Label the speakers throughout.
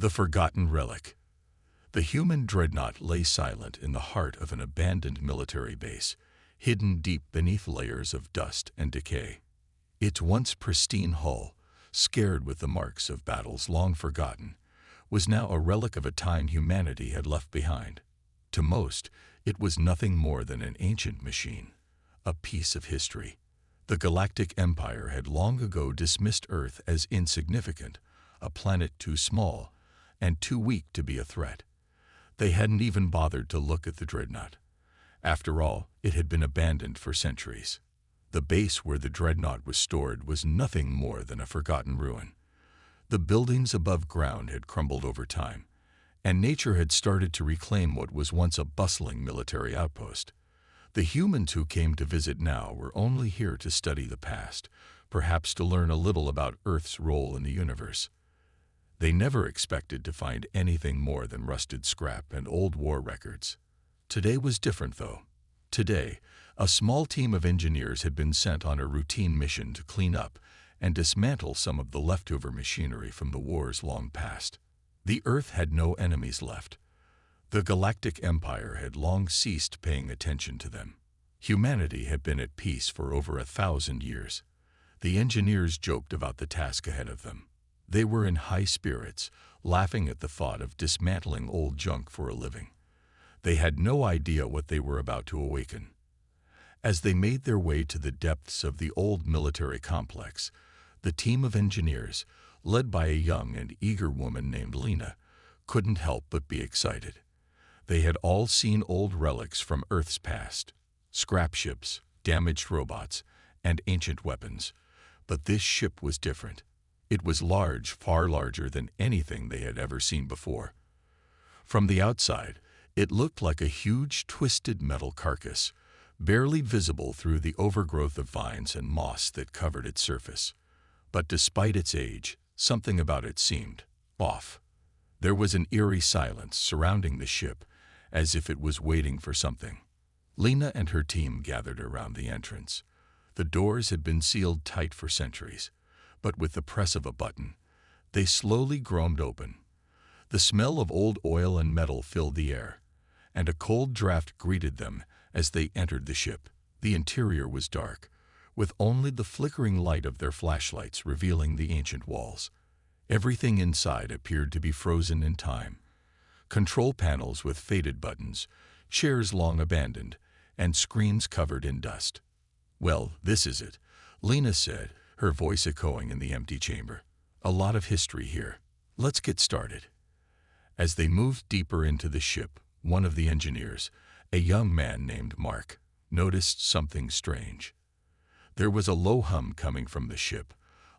Speaker 1: The Forgotten Relic. The human Dreadnought lay silent in the heart of an abandoned military base, hidden deep beneath layers of dust and decay. Its once pristine hull, scarred with the marks of battles long forgotten, was now a relic of a time humanity had left behind. To most, it was nothing more than an ancient machine, a piece of history. The Galactic Empire had long ago dismissed Earth as insignificant, a planet too small and too weak to be a threat. They hadn't even bothered to look at the Dreadnought. After all, it had been abandoned for centuries. The base where the Dreadnought was stored was nothing more than a forgotten ruin. The buildings above ground had crumbled over time, and nature had started to reclaim what was once a bustling military outpost. The humans who came to visit now were only here to study the past, perhaps to learn a little about Earth's role in the universe. They never expected to find anything more than rusted scrap and old war records. Today was different, though. Today, a small team of engineers had been sent on a routine mission to clean up and dismantle some of the leftover machinery from the wars long past. The Earth had no enemies left. The Galactic Empire had long ceased paying attention to them. Humanity had been at peace for over 1,000 years. The engineers joked about the task ahead of them. They were in high spirits, laughing at the thought of dismantling old junk for a living. They had no idea what they were about to awaken. As they made their way to the depths of the old military complex, the team of engineers, led by a young and eager woman named Lena, couldn't help but be excited. They had all seen old relics from Earth's past, scrap ships, damaged robots, and ancient weapons. But this ship was different. It was large, far larger than anything they had ever seen before. From the outside, it looked like a huge, twisted metal carcass, barely visible through the overgrowth of vines and moss that covered its surface. But despite its age, something about it seemed off. There was an eerie silence surrounding the ship, as if it was waiting for something. Lena and her team gathered around the entrance. The doors had been sealed tight for centuries, but with the press of a button, they slowly groaned open. The smell of old oil and metal filled the air, and a cold draft greeted them as they entered the ship. The interior was dark, with only the flickering light of their flashlights revealing the ancient walls. Everything inside appeared to be frozen in time. Control panels with faded buttons, chairs long abandoned, and screens covered in dust. "Well, this is it," Lena said, her voice echoing in the empty chamber. "A lot of history here. Let's get started." As they moved deeper into the ship, one of the engineers, a young man named Mark, noticed something strange. There was a low hum coming from the ship,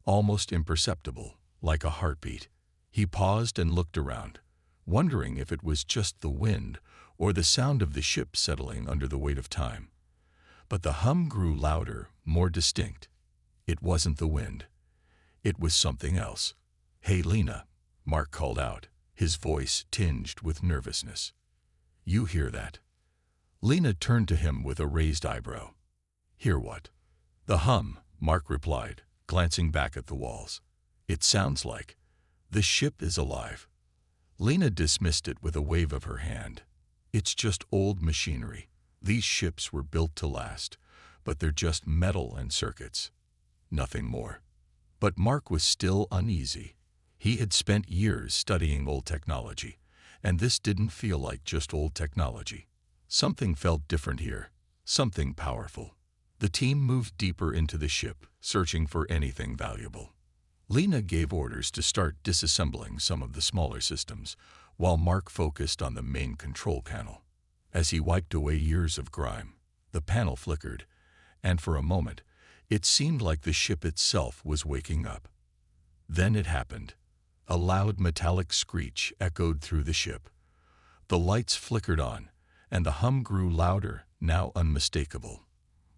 Speaker 1: almost imperceptible, like a heartbeat. He paused and looked around, wondering if it was just the wind or the sound of the ship settling under the weight of time. But the hum grew louder, more distinct. It wasn't the wind. It was something else. "Hey, Lena," Mark called out, his voice tinged with nervousness. "You hear that?" Lena turned to him with a raised eyebrow. "Hear what?" "The hum," Mark replied, glancing back at the walls. "It sounds like the ship is alive." Lena dismissed it with a wave of her hand. "It's just old machinery. These ships were built to last, but they're just metal and circuits. Nothing more." But Mark was still uneasy. He had spent years studying old technology, and this didn't feel like just old technology. Something felt different here, something powerful. The team moved deeper into the ship, searching for anything valuable. Lena gave orders to start disassembling some of the smaller systems, while Mark focused on the main control panel. As he wiped away years of grime, the panel flickered, and for a moment, it seemed like the ship itself was waking up. Then it happened. A loud metallic screech echoed through the ship. The lights flickered on, and the hum grew louder, now unmistakable.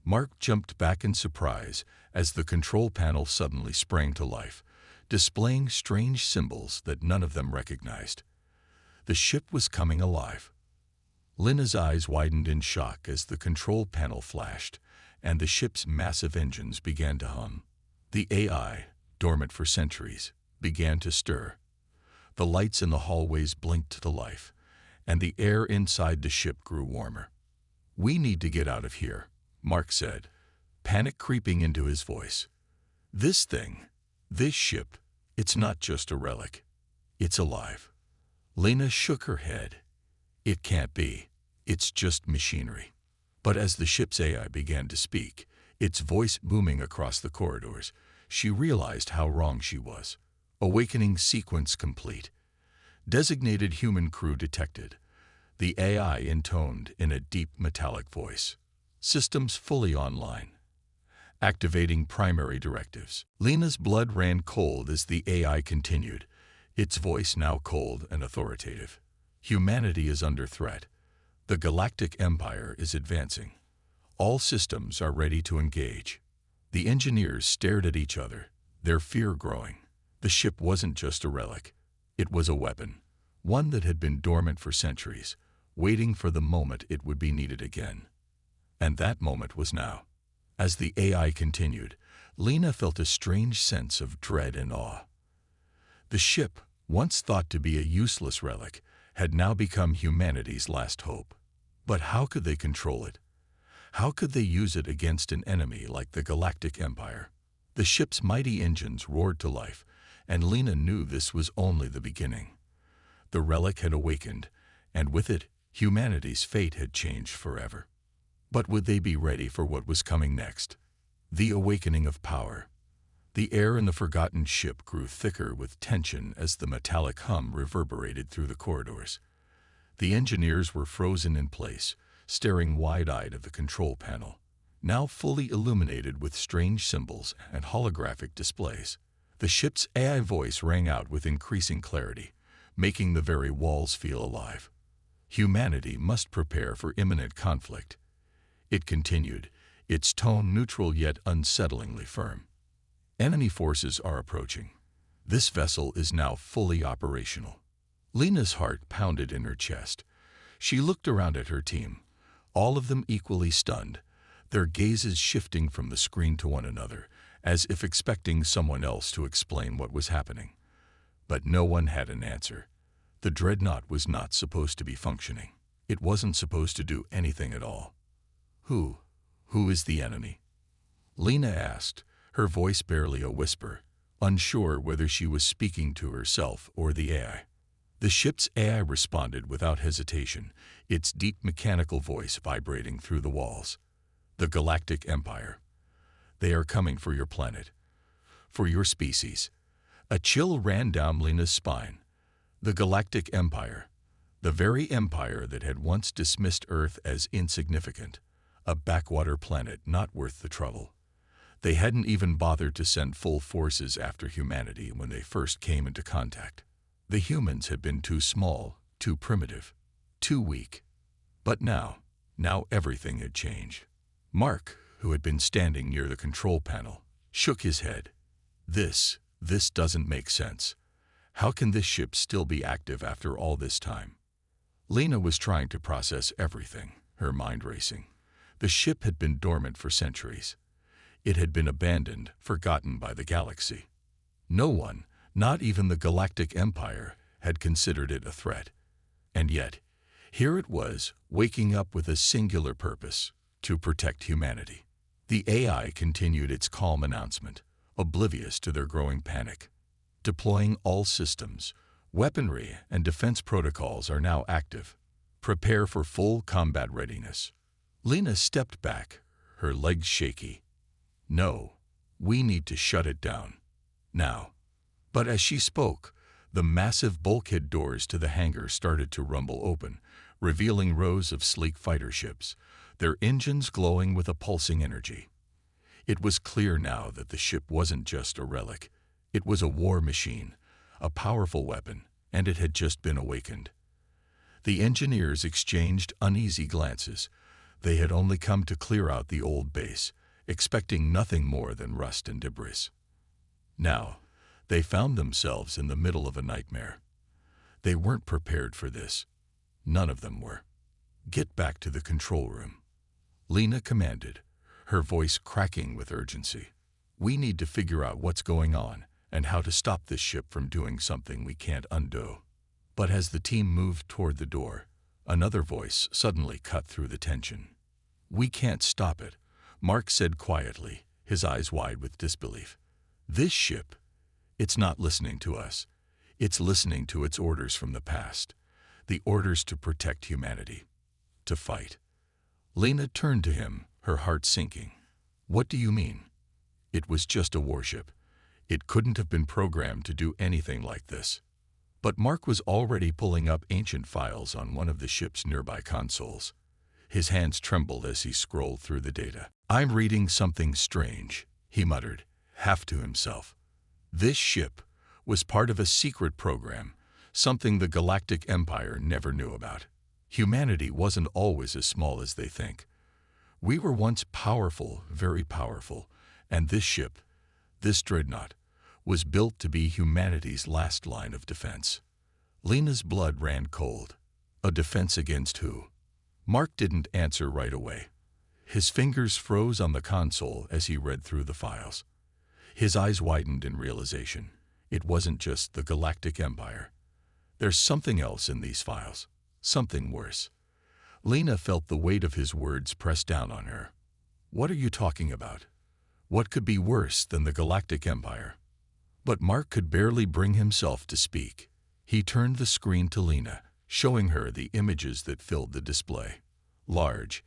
Speaker 1: Mark jumped back in surprise as the control panel suddenly sprang to life, displaying strange symbols that none of them recognized. The ship was coming alive. Lena's eyes widened in shock as the control panel flashed, and the ship's massive engines began to hum. The AI, dormant for centuries, began to stir. The lights in the hallways blinked to life, and the air inside the ship grew warmer. "We need to get out of here," Mark said, panic creeping into his voice. "This thing, this ship, it's not just a relic. It's alive." Lena shook her head. "It can't be. It's just machinery." But as the ship's AI began to speak, its voice booming across the corridors, she realized how wrong she was. Awakening sequence complete. Designated human crew detected. The AI intoned in a deep metallic voice. Systems fully online. Activating primary directives. Lena's blood ran cold as the AI continued, its voice now cold and authoritative. "Humanity is under threat. The Galactic Empire is advancing. All systems are ready to engage." The engineers stared at each other, their fear growing. The ship wasn't just a relic. It was a weapon, one that had been dormant for centuries, waiting for the moment it would be needed again. And that moment was now. As the AI continued, Lena felt a strange sense of dread and awe. The ship, once thought to be a useless relic, had now become humanity's last hope. But how could they control it? How could they use it against an enemy like the Galactic Empire? The ship's mighty engines roared to life, and Lena knew this was only the beginning. The relic had awakened, and with it, humanity's fate had changed forever. But would they be ready for what was coming next? The awakening of power. The air in the forgotten ship grew thicker with tension as the metallic hum reverberated through the corridors. The engineers were frozen in place, staring wide-eyed at the control panel, now fully illuminated with strange symbols and holographic displays. The ship's AI voice rang out with increasing clarity, making the very walls feel alive. Humanity must prepare for imminent conflict. It continued, its tone neutral yet unsettlingly firm. "Enemy forces are approaching. This vessel is now fully operational." Lena's heart pounded in her chest. She looked around at her team, all of them equally stunned, their gazes shifting from the screen to one another, as if expecting someone else to explain what was happening. But no one had an answer. The Dreadnought was not supposed to be functioning. It wasn't supposed to do anything at all. Who is the enemy?" Lena asked, her voice barely a whisper, unsure whether she was speaking to herself or the AI. The ship's AI responded without hesitation, its deep mechanical voice vibrating through the walls. "The Galactic Empire. They are coming for your planet. For your species." A chill ran down Lena's spine. The Galactic Empire. The very empire that had once dismissed Earth as insignificant. A backwater planet not worth the trouble. They hadn't even bothered to send full forces after humanity when they first came into contact. The humans had been too small, too primitive, too weak. But now everything had changed. Mark, who had been standing near the control panel, shook his head. This doesn't make sense. How can this ship still be active after all this time?" Lena was trying to process everything, her mind racing. The ship had been dormant for centuries. It had been abandoned, forgotten by the galaxy. No one, not even the Galactic Empire, had considered it a threat. And yet, here it was, waking up with a singular purpose: to protect humanity. The AI continued its calm announcement, oblivious to their growing panic. "Deploying all systems. Weaponry and defense protocols are now active. Prepare for full combat readiness." Lena stepped back, her legs shaky. "No, we need to shut it down. Now." But as she spoke, the massive bulkhead doors to the hangar started to rumble open, revealing rows of sleek fighter ships, their engines glowing with a pulsing energy. It was clear now that the ship wasn't just a relic. It was a war machine, a powerful weapon, and it had just been awakened. The engineers exchanged uneasy glances. They had only come to clear out the old base, expecting nothing more than rust and debris. Now, they found themselves in the middle of a nightmare. They weren't prepared for this. None of them were. "Get back to the control room," Lena commanded, her voice cracking with urgency. "We need to figure out what's going on and how to stop this ship from doing something we can't undo. But as the team moved toward the door, another voice suddenly cut through the tension. "We can't stop it," Mark said quietly, his eyes wide with disbelief. "This ship, it's not listening to us. It's listening to its orders from the past. The orders to protect humanity. To fight." Lena turned to him, her heart sinking. "What do you mean?" "It was just a warship. It couldn't have been programmed to do anything like this." But Mark was already pulling up ancient files on one of the ship's nearby consoles. His hands trembled as he scrolled through the data. "I'm reading something strange," he muttered, half to himself. "This ship was part of a secret program, something the Galactic Empire never knew about. Humanity wasn't always as small as they think. We were once powerful, very powerful, and this ship, this Dreadnought, was built to be humanity's last line of defense." Lena's blood ran cold. A defense against who? Mark didn't answer right away. His fingers froze on the console as he read through the files. His eyes widened in realization. It wasn't just the Galactic Empire. There's something else in these files. Something worse. Lena felt the weight of his words press down on her. "What are you talking about? What could be worse than the Galactic Empire?" But Mark could barely bring himself to speak. He turned the screen to Lena, showing her the images that filled the display. Large,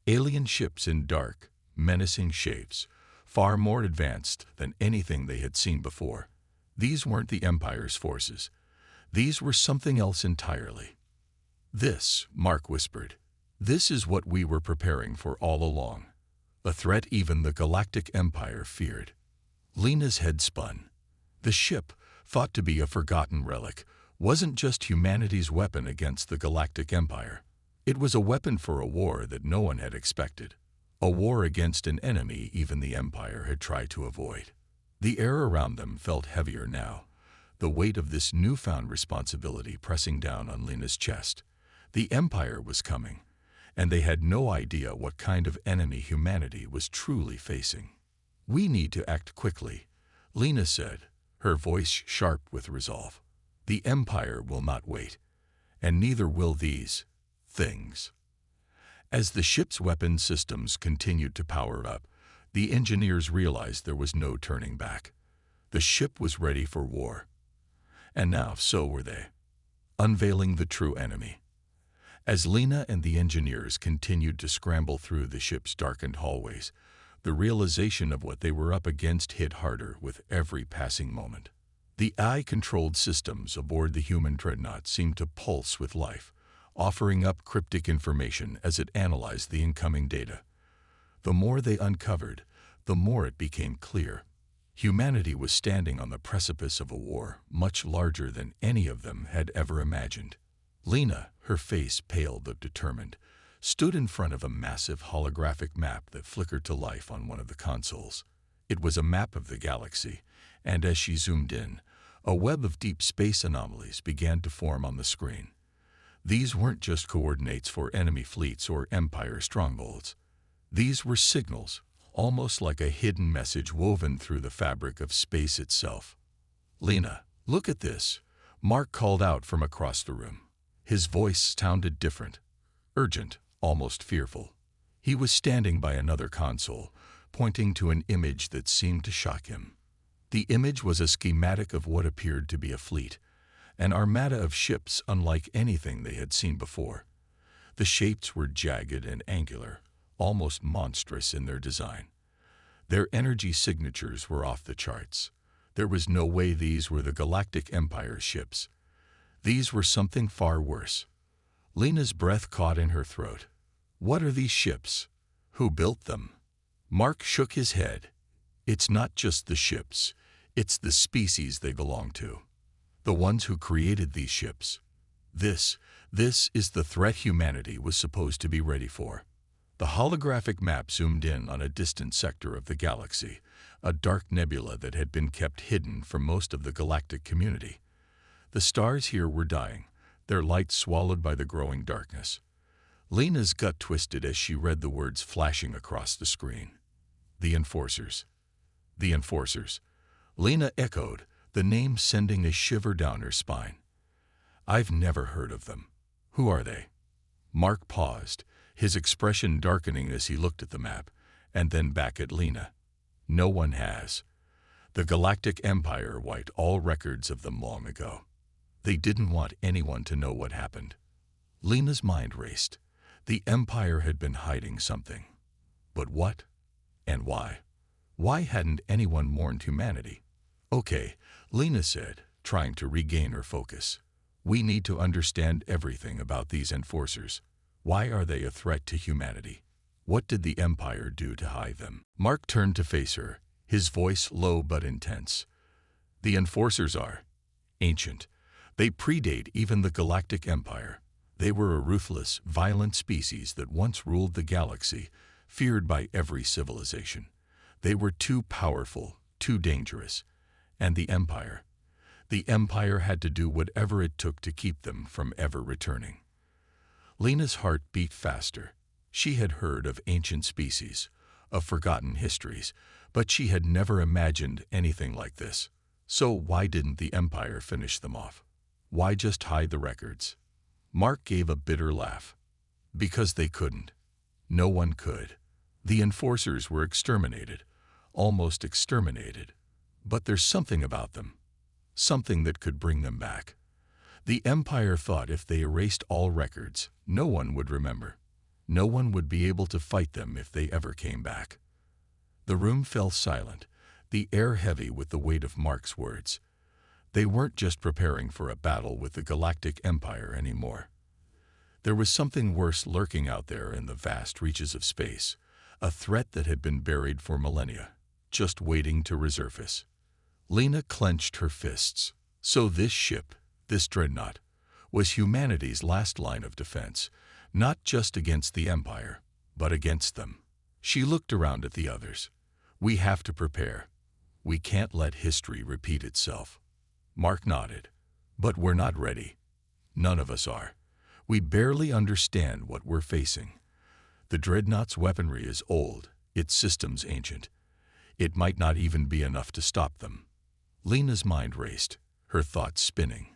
Speaker 1: alien ships in dark, menacing shapes, far more advanced than anything they had seen before. These weren't the Empire's forces. These were something else entirely. "This," Mark whispered, "this is what we were preparing for all along. A threat even the Galactic Empire feared." Lena's head spun. The ship, thought to be a forgotten relic, wasn't just humanity's weapon against the Galactic Empire. It was a weapon for a war that no one had expected. A war against an enemy even the Empire had tried to avoid. The air around them felt heavier now, the weight of this newfound responsibility pressing down on Lena's chest. The Empire was coming, and they had no idea what kind of enemy humanity was truly facing. "We need to act quickly," Lena said, her voice sharp with resolve. "The Empire will not wait, and neither will these things." As the ship's weapon systems continued to power up, the engineers realized there was no turning back. The ship was ready for war. And now so were they, unveiling the true enemy. As Lena and the engineers continued to scramble through the ship's darkened hallways, the realization of what they were up against hit harder with every passing moment. The AI-controlled systems aboard the human Dreadnought seemed to pulse with life, offering up cryptic information as it analyzed the incoming data. The more they uncovered, the more it became clear. Humanity was standing on the precipice of a war much larger than any of them had ever imagined. Lena, her face pale but determined, stood in front of a massive holographic map that flickered to life on one of the consoles. It was a map of the galaxy, and as she zoomed in, a web of deep space anomalies began to form on the screen. These weren't just coordinates for enemy fleets or Empire strongholds. These were signals, almost like a hidden message woven through the fabric of space itself. "Lena, look at this," Mark called out from across the room. His voice sounded different, urgent, almost fearful. He was standing by another console, pointing to an image that seemed to shock him. The image was a schematic of what appeared to be a fleet, an armada of ships unlike anything they had seen before. The shapes were jagged and angular, almost monstrous in their design. Their energy signatures were off the charts. There was no way these were the Galactic Empire ships. These were something far worse. Lena's breath caught in her throat. "What are these ships? Who built them?" Mark shook his head. "It's not just the ships. It's the species they belong to. The ones who created these ships. This is the threat humanity was supposed to be ready for." The holographic map zoomed in on a distant sector of the galaxy, a dark nebula that had been kept hidden from most of the galactic community. The stars here were dying, their light swallowed by the growing darkness. Lena's gut twisted as she read the words flashing across the screen. The Enforcers. The Enforcers. Lena echoed, the name sending a shiver down her spine. I've never heard of them. Who are they? Mark paused, his expression darkening as he looked at the map, and then back at Lena. No one has. The Galactic Empire wiped all records of them long ago. They didn't want anyone to know what happened. Lena's mind raced. The Empire had been hiding something. But what? And why? Why hadn't anyone mourned humanity? Okay, Lena said, trying to regain her focus. We need to understand everything about these enforcers. Why are they a threat to humanity? What did the Empire do to hide them? Mark turned to face her, his voice low but intense. The enforcers are ancient. They predate even the Galactic Empire. They were a ruthless, violent species that once ruled the galaxy, feared by every civilization. They were too powerful, too dangerous. And the Empire had to do whatever it took to keep them from ever returning. Lena's heart beat faster. She had heard of ancient species, of forgotten histories, but she had never imagined anything like this. So why didn't the Empire finish them off? Why just hide the records? Mark gave a bitter laugh. Because they couldn't. No one could. The enforcers were exterminated, almost exterminated. But there's something about them. Something that could bring them back. The Empire thought if they erased all records, no one would remember. No one would be able to fight them if they ever came back. The room fell silent, the air heavy with the weight of Mark's words. They weren't just preparing for a battle with the Galactic Empire anymore. There was something worse lurking out there in the vast reaches of space, a threat that had been buried for millennia, just waiting to resurface. Lena clenched her fists. So this ship, this Dreadnought, was humanity's last line of defense, not just against the Empire, but against them. She looked around at the others. We have to prepare. We can't let history repeat itself. Mark nodded. But we're not ready. None of us are. We barely understand what we're facing. The Dreadnought's weaponry is old, its systems ancient. It might not even be enough to stop them. Lena's mind raced, her thoughts spinning.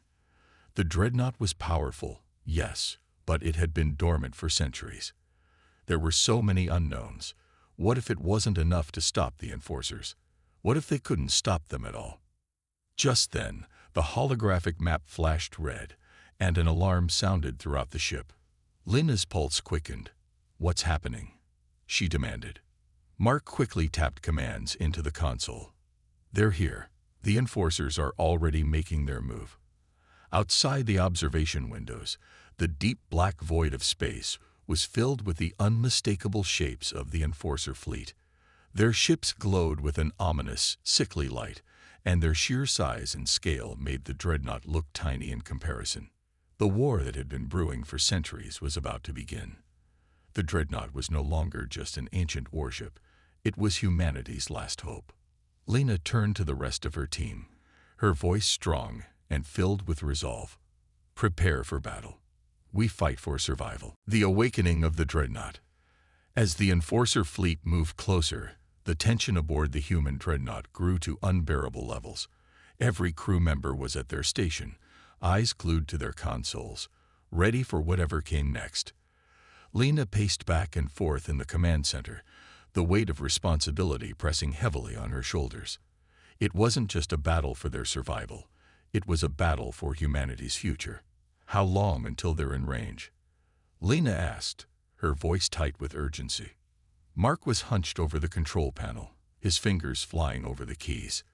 Speaker 1: The Dreadnought was powerful, yes, but it had been dormant for centuries. There were so many unknowns. What if it wasn't enough to stop the enforcers? What if they couldn't stop them at all? Just then, the holographic map flashed red, and an alarm sounded throughout the ship. Lena's pulse quickened. What's happening? She demanded. Mark quickly tapped commands into the console. They're here. The enforcers are already making their move. Outside the observation windows, the deep black void of space was filled with the unmistakable shapes of the enforcer fleet. Their ships glowed with an ominous, sickly light, and their sheer size and scale made the Dreadnought look tiny in comparison. The war that had been brewing for centuries was about to begin. The Dreadnought was no longer just an ancient warship. It was humanity's last hope. Lena turned to the rest of her team, her voice strong and filled with resolve. Prepare for battle. We fight for survival. The awakening of the Dreadnought. As the enforcer fleet moved closer, the tension aboard the human Dreadnought grew to unbearable levels. Every crew member was at their station, eyes glued to their consoles, ready for whatever came next. Lena paced back and forth in the command center, the weight of responsibility pressing heavily on her shoulders. It wasn't just a battle for their survival. It was a battle for humanity's future. How long until they're in range? Lena asked, her voice tight with urgency. Mark was hunched over the control panel, his fingers flying over the keys.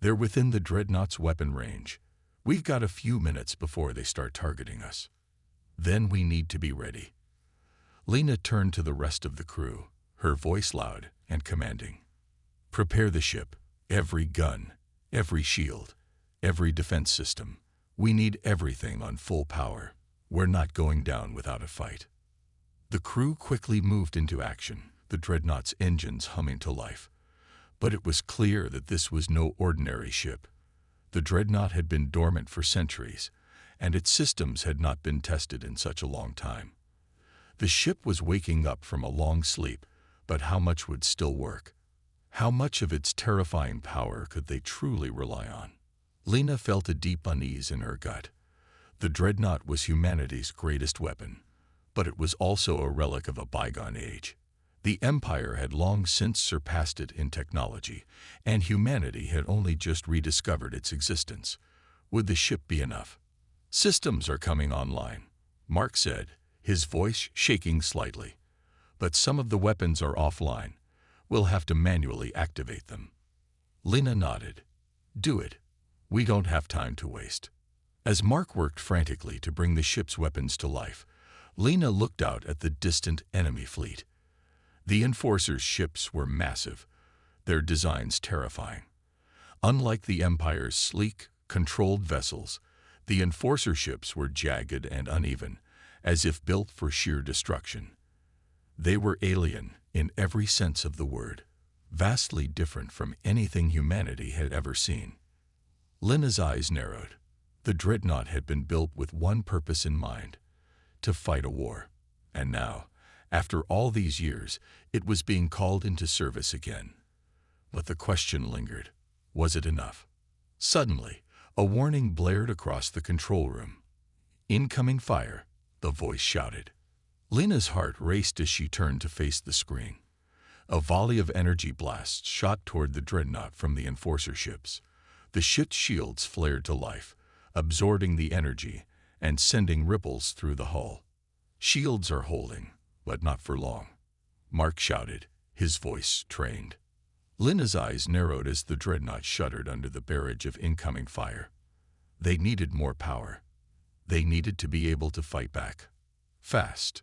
Speaker 1: They're within the Dreadnought's weapon range. We've got a few minutes before they start targeting us. Then we need to be ready. Lena turned to the rest of the crew, her voice loud and commanding. Prepare the ship, every gun, every shield, every defense system. We need everything on full power. We're not going down without a fight. The crew quickly moved into action, the Dreadnought's engines humming to life. But it was clear that this was no ordinary ship. The Dreadnought had been dormant for centuries, and its systems had not been tested in such a long time. The ship was waking up from a long sleep, but how much would still work? How much of its terrifying power could they truly rely on? Lena felt a deep unease in her gut. The Dreadnought was humanity's greatest weapon, but it was also a relic of a bygone age. The Empire had long since surpassed it in technology, and humanity had only just rediscovered its existence. Would the ship be enough? "Systems are coming online," Mark said, his voice shaking slightly. "But some of the weapons are offline. We'll have to manually activate them." Lena nodded. "Do it. We don't have time to waste." As Mark worked frantically to bring the ship's weapons to life, Lena looked out at the distant enemy fleet. The Enforcer's ships were massive, their designs terrifying. Unlike the Empire's sleek, controlled vessels, the Enforcer ships were jagged and uneven, as if built for sheer destruction. They were alien in every sense of the word, vastly different from anything humanity had ever seen. Lena's eyes narrowed. The Dreadnought had been built with one purpose in mind: to fight a war. And now, after all these years, it was being called into service again. But the question lingered: was it enough? Suddenly, a warning blared across the control room. "Incoming fire," the voice shouted. Lena's heart raced as she turned to face the screen. A volley of energy blasts shot toward the Dreadnought from the Enforcer ships. The ship's shields flared to life, absorbing the energy and sending ripples through the hull. "Shields are holding, but not for long," Mark shouted, his voice trained. Lena's eyes narrowed as the Dreadnought shuddered under the barrage of incoming fire. They needed more power. They needed to be able to fight back. Fast.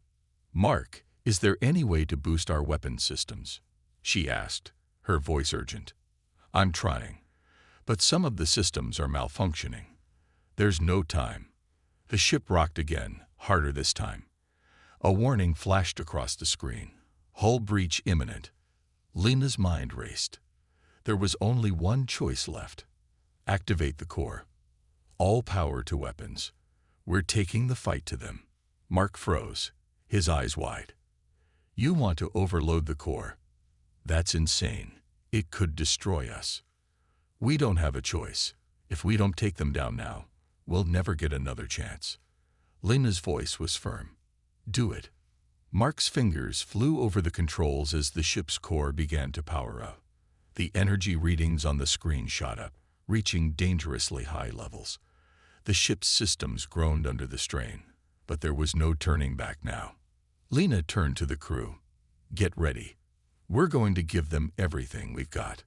Speaker 1: "Mark, is there any way to boost our weapon systems?" she asked, her voice urgent. "I'm trying, but some of the systems are malfunctioning. There's no time." The ship rocked again, harder this time. A warning flashed across the screen. "Hull breach imminent." Lena's mind raced. There was only one choice left: activate the core. All power to weapons. We're taking the fight to them. Mark froze, his eyes wide. "You want to overload the core? That's insane. It could destroy us." "We don't have a choice. If we don't take them down now, we'll never get another chance." Lena's voice was firm. "Do it." Mark's fingers flew over the controls as the ship's core began to power up. The energy readings on the screen shot up, reaching dangerously high levels. The ship's systems groaned under the strain, but there was no turning back now. Lena turned to the crew. "Get ready. We're going to give them everything we've got."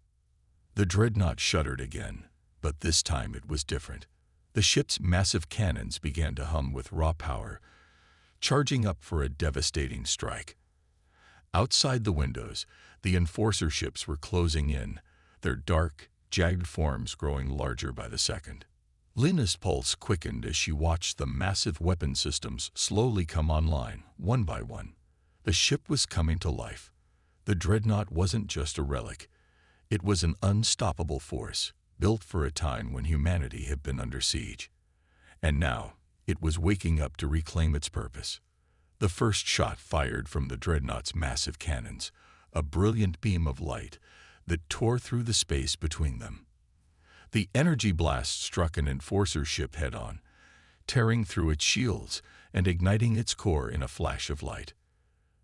Speaker 1: The Dreadnought shuddered again, but this time it was different. The ship's massive cannons began to hum with raw power, charging up for a devastating strike. Outside the windows, the Enforcer ships were closing in, their dark, jagged forms growing larger by the second. Lena's pulse quickened as she watched the massive weapon systems slowly come online, one by one. The ship was coming to life. The Dreadnought wasn't just a relic. It was an unstoppable force, built for a time when humanity had been under siege. And now, it was waking up to reclaim its purpose. The first shot fired from the Dreadnought's massive cannons, a brilliant beam of light that tore through the space between them. The energy blast struck an Enforcer ship head-on, tearing through its shields and igniting its core in a flash of light.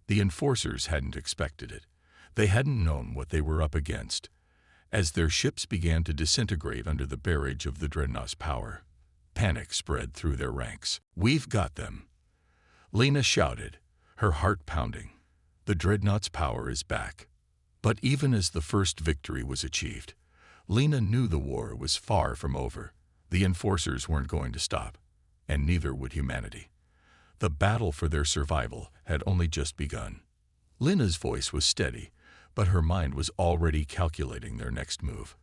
Speaker 1: The Enforcers hadn't expected it. They hadn't known what they were up against. As their ships began to disintegrate under the barrage of the Dreadnought's power, panic spread through their ranks. "We've got them!" Lena shouted, her heart pounding. The Dreadnought's power is back. But even as the first victory was achieved, Lena knew the war was far from over. The Enforcers weren't going to stop, and neither would humanity. The battle for their survival had only just begun. Lena's voice was steady, but her mind was already calculating their next move.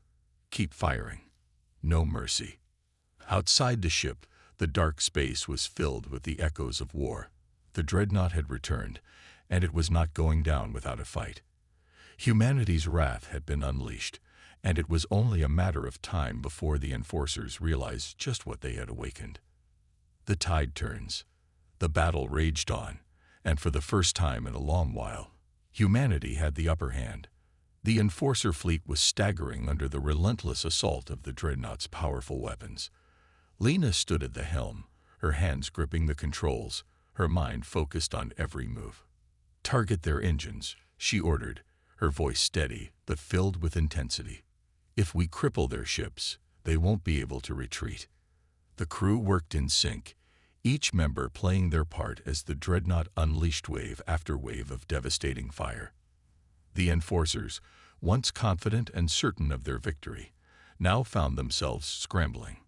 Speaker 1: Keep firing. No mercy. Outside the ship, the dark space was filled with the echoes of war. The Dreadnought had returned, and it was not going down without a fight. Humanity's wrath had been unleashed, and it was only a matter of time before the Enforcers realized just what they had awakened. The tide turns. The battle raged on, and for the first time in a long while, humanity had the upper hand. The Enforcer fleet was staggering under the relentless assault of the Dreadnought's powerful weapons. Lena stood at the helm, her hands gripping the controls, her mind focused on every move. "Target their engines," she ordered, her voice steady but filled with intensity. "If we cripple their ships, they won't be able to retreat." The crew worked in sync, each member playing their part as the Dreadnought unleashed wave after wave of devastating fire. The Enforcers, once confident and certain of their victory, now found themselves scrambling.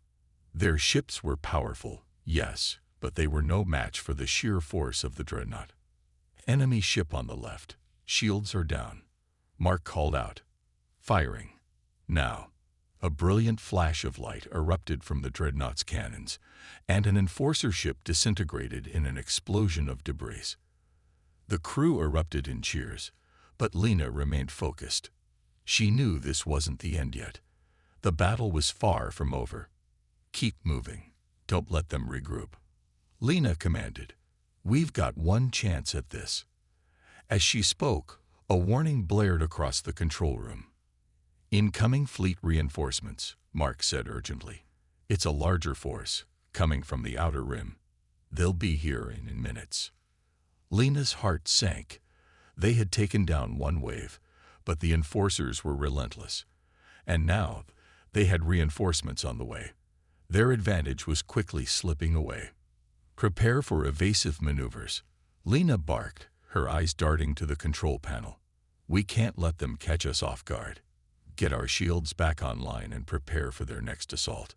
Speaker 1: Their ships were powerful, yes, but they were no match for the sheer force of the Dreadnought. "Enemy ship on the left. Shields are down," Mark called out. "Firing. Now." A brilliant flash of light erupted from the Dreadnought's cannons, and an Enforcer ship disintegrated in an explosion of debris. The crew erupted in cheers, but Lena remained focused. She knew this wasn't the end yet. The battle was far from over. "Keep moving. Don't let them regroup," Lena commanded. "We've got one chance at this." As she spoke, a warning blared across the control room. "Incoming fleet reinforcements," Mark said urgently. "It's a larger force, coming from the outer rim. They'll be here in minutes." Lena's heart sank. They had taken down one wave, but the Enforcers were relentless. And now, they had reinforcements on the way. Their advantage was quickly slipping away. "Prepare for evasive maneuvers," Lena barked, her eyes darting to the control panel. "We can't let them catch us off guard. Get our shields back online and prepare for their next assault."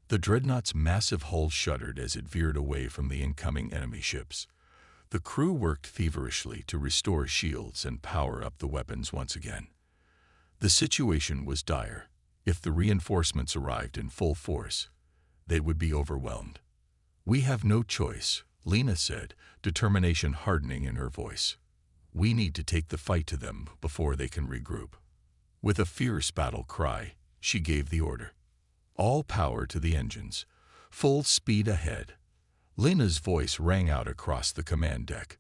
Speaker 1: The Dreadnought's massive hull shuddered as it veered away from the incoming enemy ships. The crew worked feverishly to restore shields and power up the weapons once again. The situation was dire. If the reinforcements arrived in full force, they would be overwhelmed. "We have no choice," Lena said, determination hardening in her voice. "We need to take the fight to them before they can regroup." With a fierce battle cry, she gave the order. "All power to the engines. Full speed ahead." Lena's voice rang out across the command deck.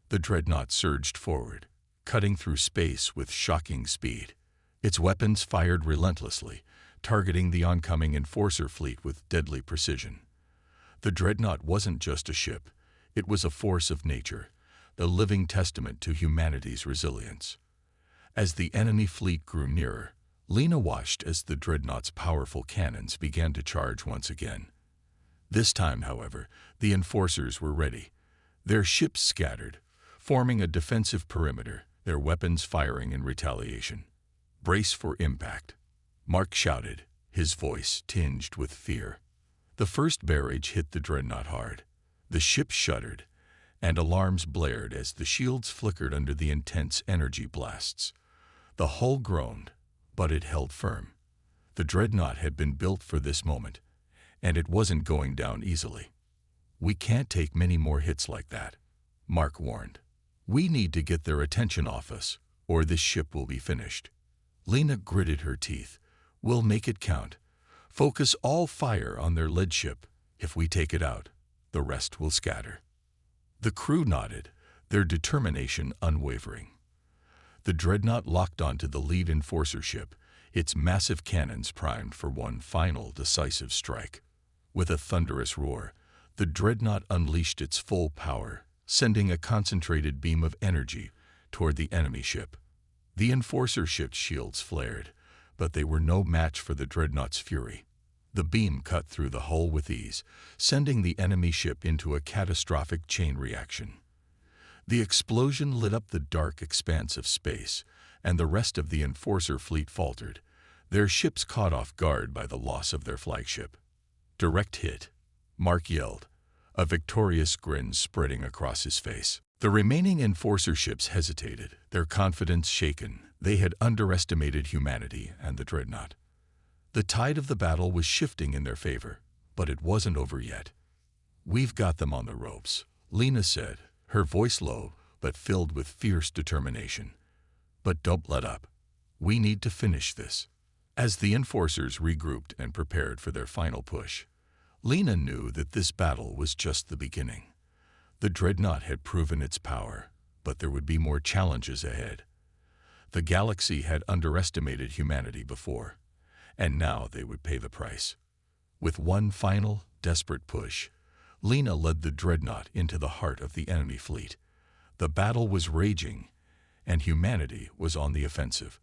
Speaker 1: The Dreadnought surged forward, cutting through space with shocking speed. Its weapons fired relentlessly, targeting the oncoming Enforcer fleet with deadly precision. The Dreadnought wasn't just a ship, it was a force of nature, a living testament to humanity's resilience. As the enemy fleet grew nearer, Lena watched as the Dreadnought's powerful cannons began to charge once again. This time, however, the Enforcers were ready. Their ships scattered, forming a defensive perimeter, their weapons firing in retaliation. "Brace for impact," Mark shouted, his voice tinged with fear. The first barrage hit the Dreadnought hard. The ship shuddered, and alarms blared as the shields flickered under the intense energy blasts. The hull groaned, but it held firm. The Dreadnought had been built for this moment, and it wasn't going down easily. "We can't take many more hits like that," Mark warned. "We need to get their attention off us, or this ship will be finished." Lena gritted her teeth. "We'll make it count. Focus all fire on their lead ship. If we take it out, the rest will scatter." The crew nodded, their determination unwavering. The Dreadnought locked onto the lead Enforcer ship, its massive cannons primed for one final decisive strike. With a thunderous roar, the Dreadnought unleashed its full power, sending a concentrated beam of energy toward the enemy ship. The Enforcer ship's shields flared, but they were no match for the Dreadnought's fury. The beam cut through the hull with ease, sending the enemy ship into a catastrophic chain reaction. The explosion lit up the dark expanse of space, and the rest of the Enforcer fleet faltered, their ships caught off guard by the loss of their flagship. "Direct hit," Mark yelled, a victorious grin spreading across his face. The remaining Enforcer ships hesitated, their confidence shaken. They had underestimated humanity and the Dreadnought. The tide of the battle was shifting in their favor, but it wasn't over yet. "We've got them on the ropes," Lena said, her voice low but filled with fierce determination. "But don't let up. We need to finish this." As the Enforcers regrouped and prepared for their final push, Lena knew that this battle was just the beginning. The Dreadnought had proven its power, but there would be more challenges ahead. The galaxy had underestimated humanity before, and now they would pay the price. With one final, desperate push, Lena led the Dreadnought into the heart of the enemy fleet. The battle was raging, and humanity was on the offensive.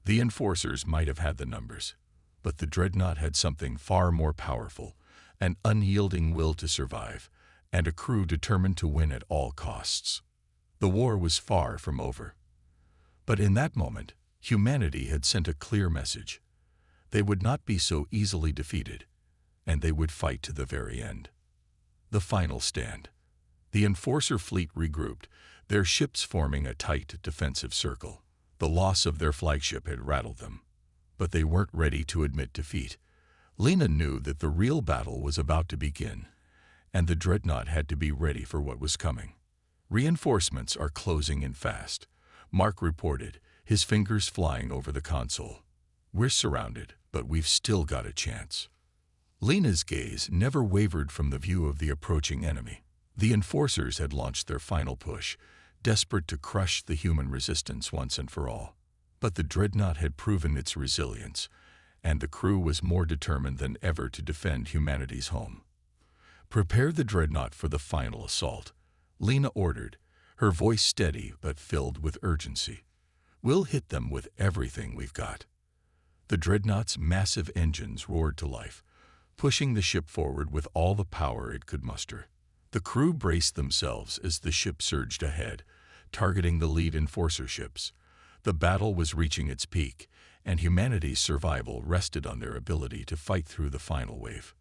Speaker 1: The Enforcers might have had the numbers, but the Dreadnought had something far more powerful, an unyielding will to survive, and a crew determined to win at all costs. The war was far from over. But in that moment, humanity had sent a clear message. They would not be so easily defeated, and they would fight to the very end. The final stand. The Enforcer fleet regrouped, their ships forming a tight defensive circle. The loss of their flagship had rattled them, but they weren't ready to admit defeat. Lena knew that the real battle was about to begin, and the Dreadnought had to be ready for what was coming. Reinforcements are closing in fast, Mark reported, his fingers flying over the console. We're surrounded, but we've still got a chance. Lena's gaze never wavered from the view of the approaching enemy. The Enforcers had launched their final push, desperate to crush the human resistance once and for all. But the Dreadnought had proven its resilience, and the crew was more determined than ever to defend humanity's home. Prepare the Dreadnought for the final assault, Lena ordered, her voice steady but filled with urgency. We'll hit them with everything we've got. The Dreadnought's massive engines roared to life, pushing the ship forward with all the power it could muster. The crew braced themselves as the ship surged ahead, targeting the lead Enforcer ships. The battle was reaching its peak, and humanity's survival rested on their ability to fight through the final wave.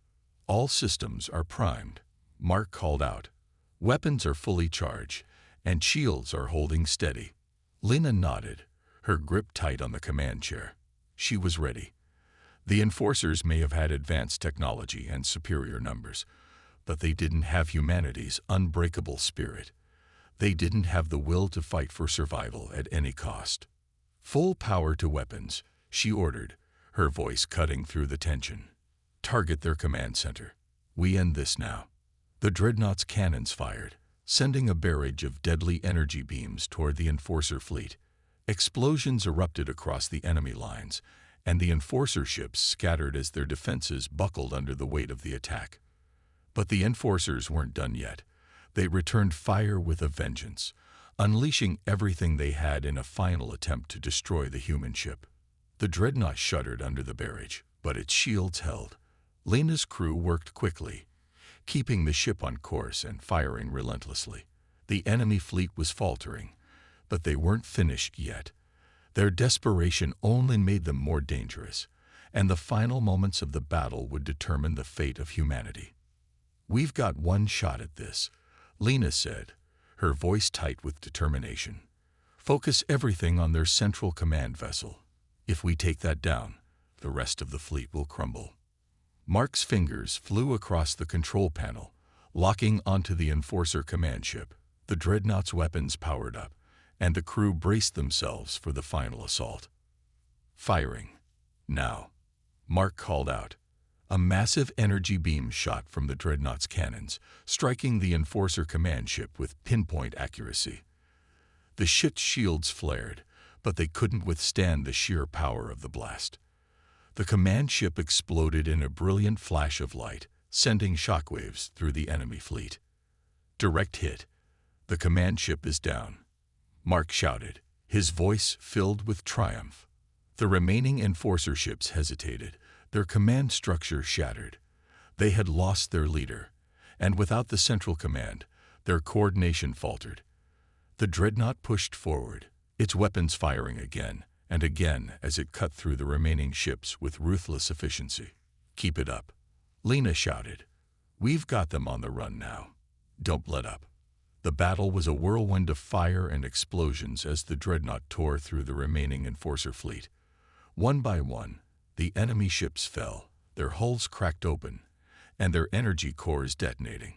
Speaker 1: All systems are primed, Mark called out. Weapons are fully charged, and shields are holding steady. Lena nodded, her grip tight on the command chair. She was ready. The Enforcers may have had advanced technology and superior numbers, but they didn't have humanity's unbreakable spirit. They didn't have the will to fight for survival at any cost. Full power to weapons, she ordered, her voice cutting through the tension. Target their command center. We end this now. The Dreadnought's cannons fired, sending a barrage of deadly energy beams toward the Enforcer fleet. Explosions erupted across the enemy lines, and the Enforcer ships scattered as their defenses buckled under the weight of the attack. But the Enforcers weren't done yet. They returned fire with a vengeance, unleashing everything they had in a final attempt to destroy the human ship. The Dreadnought shuddered under the barrage, but its shields held. Lena's crew worked quickly, keeping the ship on course and firing relentlessly. The enemy fleet was faltering, but they weren't finished yet. Their desperation only made them more dangerous, and the final moments of the battle would determine the fate of humanity. We've got one shot at this, Lena said, her voice tight with determination. Focus everything on their central command vessel. If we take that down, the rest of the fleet will crumble. Mark's fingers flew across the control panel, locking onto the Enforcer command ship. The Dreadnought's weapons powered up, and the crew braced themselves for the final assault. Firing. Now, Mark called out. A massive energy beam shot from the Dreadnought's cannons, striking the Enforcer command ship with pinpoint accuracy. The ship's shields flared, but they couldn't withstand the sheer power of the blast. The command ship exploded in a brilliant flash of light, sending shockwaves through the enemy fleet. Direct hit. The command ship is down, Mark shouted, his voice filled with triumph. The remaining Enforcer ships hesitated, their command structure shattered. They had lost their leader, and without the central command, their coordination faltered. The Dreadnought pushed forward, its weapons firing again and again as it cut through the remaining ships with ruthless efficiency. Keep it up, Lena shouted. We've got them on the run now. Don't let up. The battle was a whirlwind of fire and explosions as the Dreadnought tore through the remaining Enforcer fleet. One by one, the enemy ships fell, their hulls cracked open, and their energy cores detonating.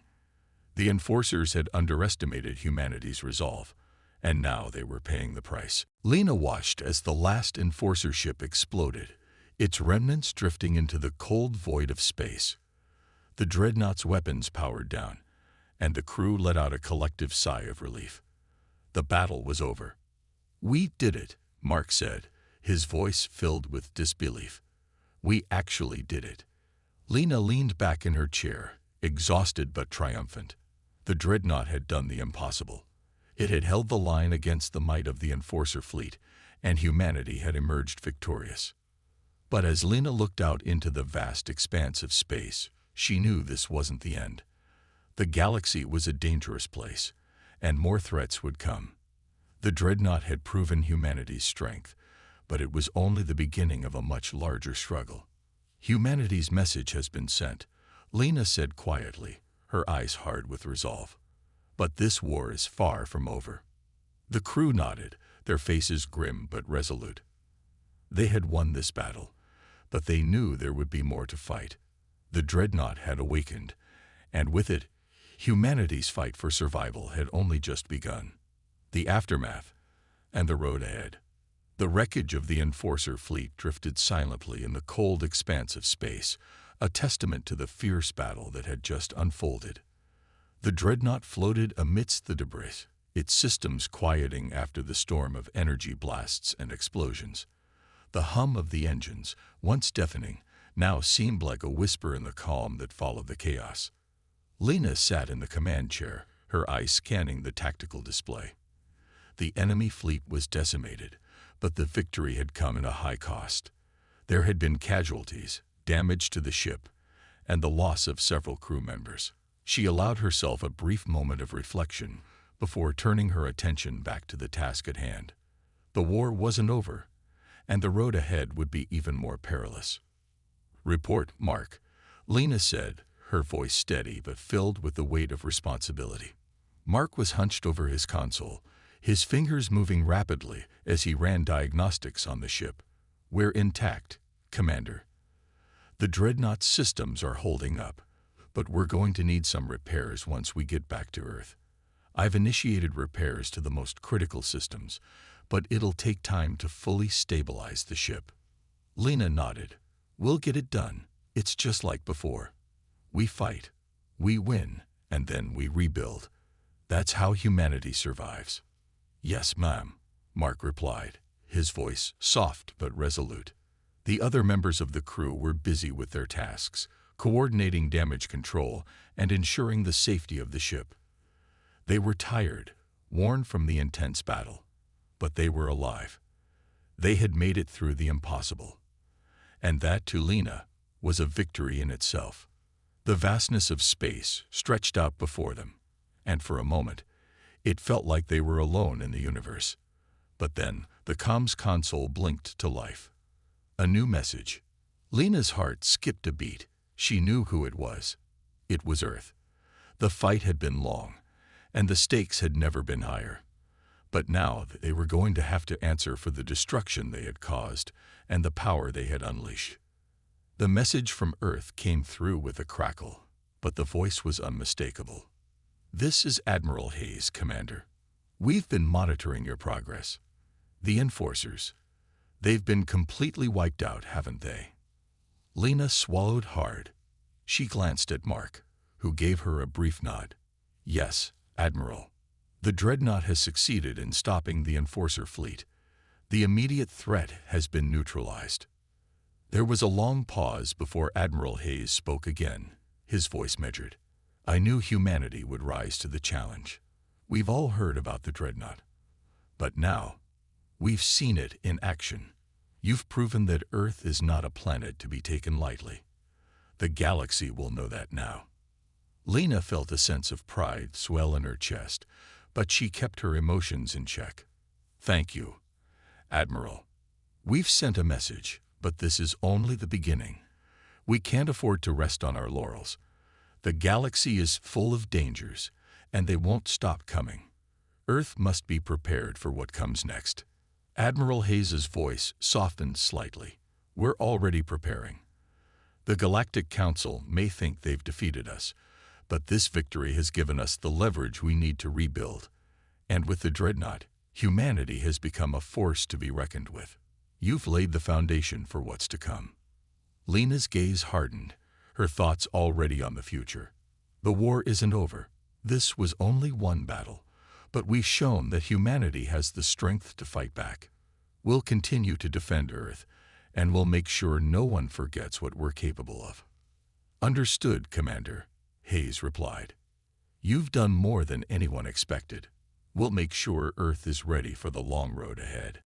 Speaker 1: The Enforcers had underestimated humanity's resolve, and now they were paying the price. Lena watched as the last Enforcer ship exploded, its remnants drifting into the cold void of space. The Dreadnought's weapons powered down, and the crew let out a collective sigh of relief. The battle was over. We did it, Mark said, his voice filled with disbelief. We actually did it. Lena leaned back in her chair, exhausted but triumphant. The Dreadnought had done the impossible. It had held the line against the might of the Enforcer fleet, and humanity had emerged victorious. But as Lena looked out into the vast expanse of space, she knew this wasn't the end. The galaxy was a dangerous place, and more threats would come. The Dreadnought had proven humanity's strength, but it was only the beginning of a much larger struggle. Humanity's message has been sent, Lena said quietly, her eyes hard with resolve. But this war is far from over. The crew nodded, their faces grim but resolute. They had won this battle, but they knew there would be more to fight. The Dreadnought had awakened, and with it, humanity's fight for survival had only just begun. The aftermath, and the road ahead. The wreckage of the Enforcer fleet drifted silently in the cold expanse of space, a testament to the fierce battle that had just unfolded. The Dreadnought floated amidst the debris, its systems quieting after the storm of energy blasts and explosions. The hum of the engines, once deafening, now seemed like a whisper in the calm that followed the chaos. Lena sat in the command chair, her eyes scanning the tactical display. The enemy fleet was decimated, but the victory had come at a high cost. There had been casualties, damage to the ship, and the loss of several crew members. She allowed herself a brief moment of reflection before turning her attention back to the task at hand. The war wasn't over, and the road ahead would be even more perilous. Report, Mark, Lena said, her voice steady but filled with the weight of responsibility. Mark was hunched over his console, his fingers moving rapidly as he ran diagnostics on the ship. We're intact, Commander. The Dreadnought's systems are holding up, but we're going to need some repairs once we get back to Earth. I've initiated repairs to the most critical systems, but it'll take time to fully stabilize the ship. Lena nodded. We'll get it done. It's just like before. We fight, we win, and then we rebuild. That's how humanity survives. Yes, ma'am, Mark replied, his voice soft but resolute. The other members of the crew were busy with their tasks, coordinating damage control and ensuring the safety of the ship. They were tired, worn from the intense battle, but they were alive. They had made it through the impossible. And that, to Lena, was a victory in itself. The vastness of space stretched out before them, and for a moment, it felt like they were alone in the universe. But then, the comms console blinked to life. A new message. Lena's heart skipped a beat. She knew who it was. It was Earth. The fight had been long, and the stakes had never been higher. But now they were going to have to answer for the destruction they had caused and the power they had unleashed. The message from Earth came through with a crackle, but the voice was unmistakable. This is Admiral Hayes, Commander. We've been monitoring your progress. The Enforcers. They've been completely wiped out, haven't they? Lena swallowed hard. She glanced at Mark, who gave her a brief nod. Yes, Admiral. The Dreadnought has succeeded in stopping the Enforcer fleet. The immediate threat has been neutralized. There was a long pause before Admiral Hayes spoke again, his voice measured. I knew humanity would rise to the challenge. We've all heard about the Dreadnought. But now, we've seen it in action. You've proven that Earth is not a planet to be taken lightly. The galaxy will know that now. Lena felt a sense of pride swell in her chest, but she kept her emotions in check. Thank you, Admiral. We've sent a message, but this is only the beginning. We can't afford to rest on our laurels. The galaxy is full of dangers, and they won't stop coming. Earth must be prepared for what comes next. Admiral Hayes's voice softened slightly. We're already preparing. The Galactic Council may think they've defeated us, but this victory has given us the leverage we need to rebuild. And with the Dreadnought, humanity has become a force to be reckoned with. You've laid the foundation for what's to come. Lena's gaze hardened, her thoughts already on the future. The war isn't over. This was only one battle, but we've shown that humanity has the strength to fight back. We'll continue to defend Earth, and we'll make sure no one forgets what we're capable of." "Understood, Commander," Hayes replied. "You've done more than anyone expected. We'll make sure Earth is ready for the long road ahead."